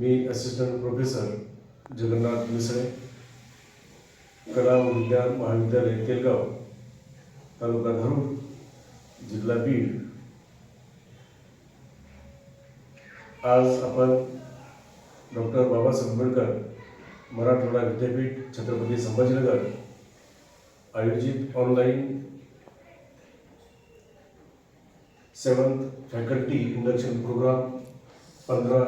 मी assistant professor Jagannath मिसळे, कला व विज्ञान महाविद्यालय तेलगाव, तालुका धारूर, जिल्हा बीड। आज आपण डॉक्टर बाबासाहेब आंबेडकर मराठवाडा विद्यापीठ छत्रपती संभाजीनगर आयोजित online 7th faculty induction program 15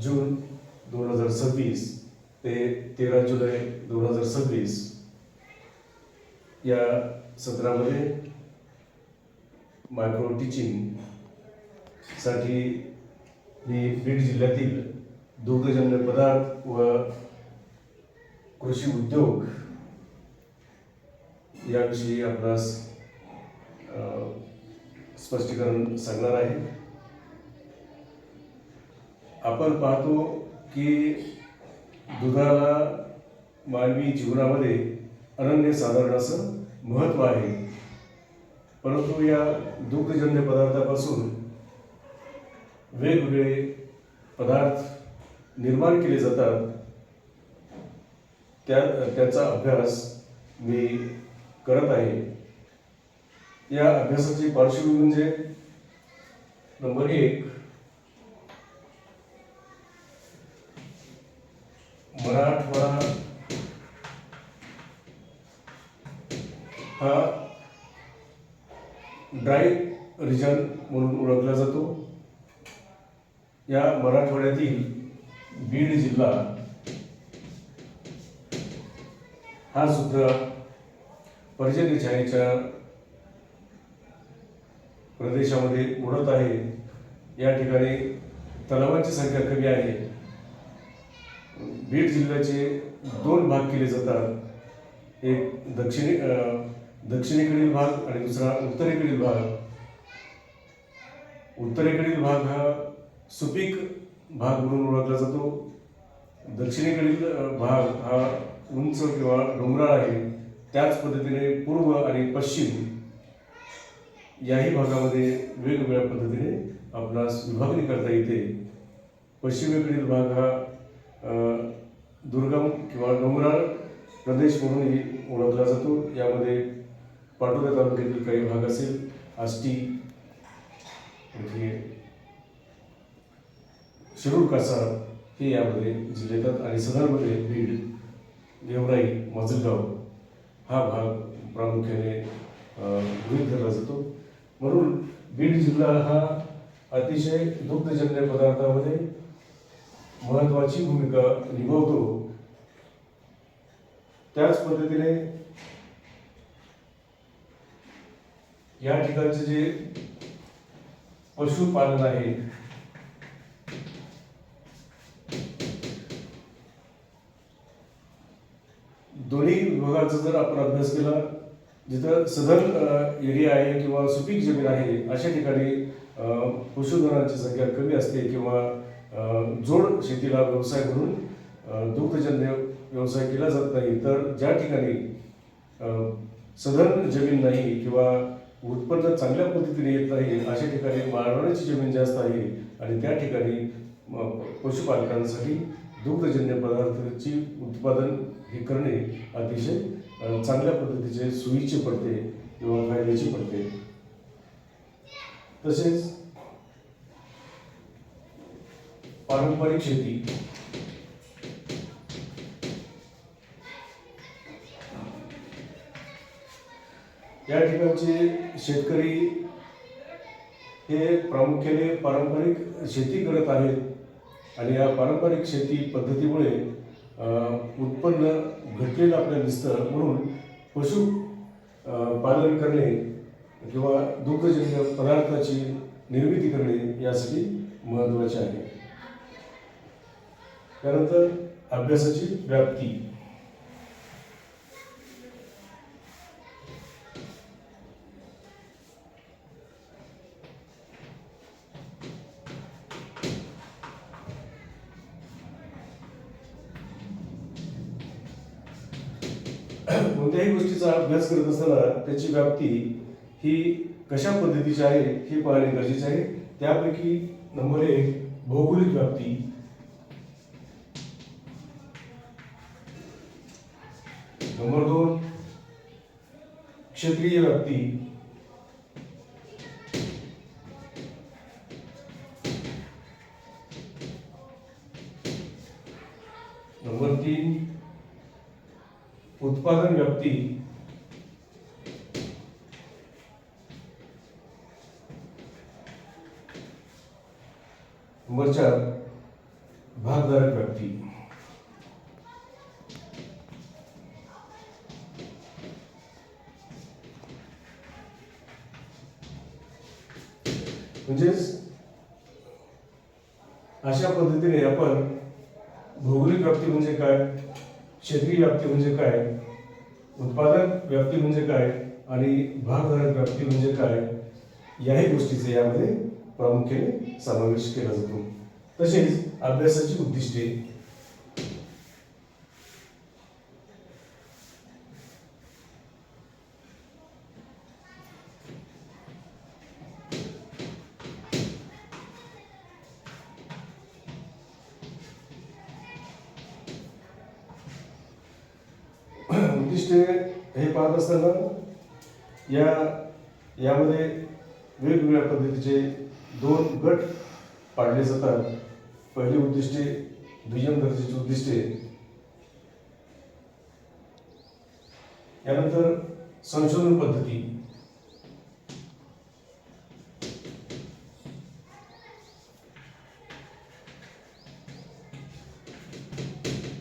जून 2026 ते 13 जुलै 2026 या सत्रामध्ये मायक्रो टीचिंग साठी मी बीड जिल्ह्यातील दुग्धजन्य पदार्थ व कृषी उद्योग याविषयी आपणास स्पष्टीकरण सांगणार आहे। आपण पाहतो की दुधाला मानवी जीवनामध्ये अनन्यसाधारण असं महत्त्व आहे, परंतु या दुग्धजन्य पदार्थापासून वेगवेगळे पदार्थ निर्माण केले जातात। त्याचा अभ्यास मी करत आहे। या अभ्यासाची पार्श्वभूमी म्हणजे नंबर 1, मराठवाडा हा ड्राय रिजन म्हणून ओळखला जातो। या मराठवाड्यातील बीड जिल्हा हा सुद्धा पर्जन्यछायेच्या प्रदेशामध्ये मोडत आहे। या ठिकाणी तलावांची संख्या कमी आहे। बीड जिल्ह्याचे 2 भाग केले जातात, एक दक्षिणेकडील भाग आणि दुसरा उत्तरेकडील भाग। उत्तरेकडील भाग हा सुपीक भाग म्हणून ओळखला जातो। दक्षिणेकडील भाग हा उंच किंवा डोंगराळ आहे। त्याच पद्धतीने पूर्व आणि पश्चिम याही भागामध्ये वेगवेगळ्या पद्धतीने आपणास विभागणी करता येते। पश्चिमेकडील भाग हा दुर्गम किंवा डोंगराळ प्रदेश म्हणूनही ओळखला जातो। यामध्ये पाटोदा तालुक्यातील काही भाग असेल, आष्टी, शिरूर, कासार हे यामध्ये जिल्हे येतात आणि सदरमध्ये बीड, गेवराई, माजलगाव हा भाग प्रामुख्याने गृहीत धरला जातो। म्हणून बीड जिल्हा हा अतिशय दुग्धजन्य पदार्थामध्ये महत्त्वाची भूमिका निभावतो। त्याच पद्धतीने या ठिकाणचे जे पशुपालन आहे, दोन्ही विभागाचा जर आपण अभ्यास केला, जिथं सधन एरिया आहे किंवा सुपीक जमीन आहे अशा ठिकाणी पशुधनाची संख्या कमी असते किंवा जोड शेतीला व्यवसाय म्हणून दुग्धजन्य व्यवसाय केला जात नाही। तर ज्या ठिकाणी सधन जमीन नाही किंवा उत्पन्न चांगल्या पद्धतीने येत नाही अशा ठिकाणी माळरानाची जमीन जास्त आहे आणि त्या ठिकाणी पशुपालकांसाठी दुग्धजन्य पदार्थाची उत्पादन हे करणे अतिशय चांगल्या पद्धतीचे सोयीचे पडते किंवा फायद्याचे पडते। तसेच पारंपरिक शेती, या ठिकाणचे शेतकरी हे प्रामुख्याने पारंपरिक शेती करत आहेत आणि या पारंपरिक शेती पद्धतीमुळे उत्पन्न घटलेलं आपल्याला दिसतं। म्हणून पशु पालन करणे किंवा दुग्धजन्य पदार्थाची निर्मिती करणे यासाठी महत्त्वाचे आहे। त्यानंतर अभ्यासाची व्याप्ती, कोणत्याही गोष्टीचा अभ्यास करत असताना त्याची व्याप्ती ही कशा पद्धतीची आहे हे पाहणे गरजेचे आहे। त्यापैकी नंबर 1 भौगोलिक व्याप्ती, नंबर 2 क्षेत्रीय व्याप्ती, नंबर 3 उत्पादन व्याप्ती, नंबर 4 भागधारक व्याप्ती. म्हणजेच अशा पद्धतीने आपण भौगोलिक व्याप्ती म्हणजे काय, क्षेत्रीय व्याप्ती म्हणजे काय, उत्पादन व्याप्ती म्हणजे काय आणि भागधारक व्याप्ती म्हणजे काय, याही गोष्टीचे यामध्ये प्रामुख्याने समावेश केला जातो. तसेच अभ्यासाची उद्दिष्टे, उद्दिष्टे हे पाहत असताना यामध्ये वेगवेगळ्या पद्धतीचे 2 गट पाडले जातात. पहिली उद्दिष्टे, दुय्यम दर्जाची उद्दिष्टे, यानंतर संशोधन पद्धती,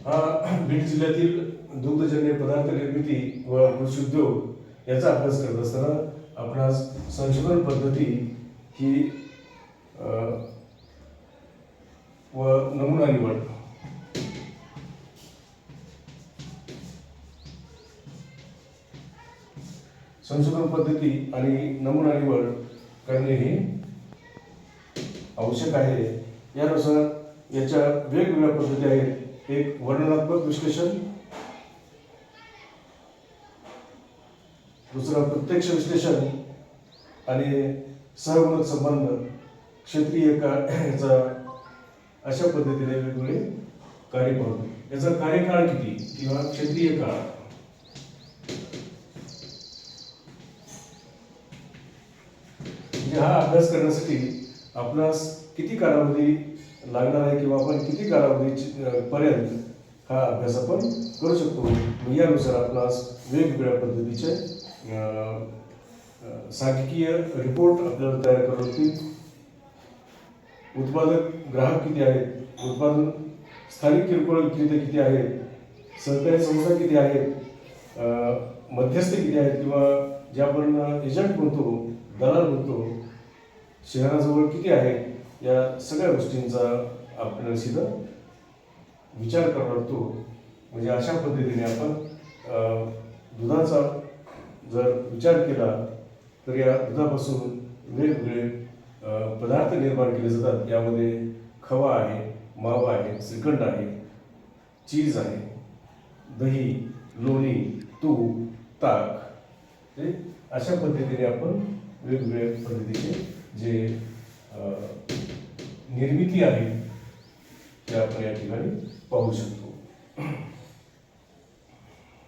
हा बीड जिल्ह्यातील दुग्धजन्य पदार्थ निर्मिती व कृषी उद्योग याचा अभ्यास करत असताना आपण आज संशोधन पद्धती ही व नमुना निवड, संशोधन पद्धती आणि नमुना निवड करणे हे आवश्यक आहे. यानुसार याच्या वेगवेगळ्या पद्धती आहेत. एक वर्णनात्मक विश्लेषण, दुसरा प्रत्यक्ष विश्लेषण आणि सहगुणक संबंध, क्षेत्रीय याचा अशा पद्धतीने वेगवेगळे कार्य पाहतो. याचा कार्यकाळ किती किंवा क्षेत्रीय काळ, म्हणजे हा अभ्यास करण्यासाठी आपणास किती कालावधी लागणार आहे किंवा आपण किती कालावधी पर्यंत हा अभ्यास आपण करू शकतो. यानुसार आपणास वेगवेगळ्या पद्धतीचे सांख्यिकीय रिपोर्ट आपल्याला तयार करावे लागतील. उत्पादक ग्राहक किती आहेत, उत्पादन स्थानिक किरकोळ विक्रेते किती आहेत, सहकारी संस्था किती आहेत, मध्यस्थी किती आहेत किंवा जे आपण एजंट म्हणतो, दलाल म्हणतो, शहराजवळ किती आहेत, या सगळ्या गोष्टींचा आपल्याला सीधा विचार करावा लागतो. म्हणजे अशा पद्धतीने आपण दुधाचा जर विचार केला तर या दुधापासून वेगवेगळे पदार्थ निर्माण केले जातात. यामध्ये खवा आहे, मावा आहे, श्रीखंड आहे, चीज आहे, दही, लोणी, तूप, ताक, अशा पद्धतीने आपण वेगवेगळ्या पद्धतीचे जे निर्मिती आहे ते आपण या ठिकाणी पाहू शकतो.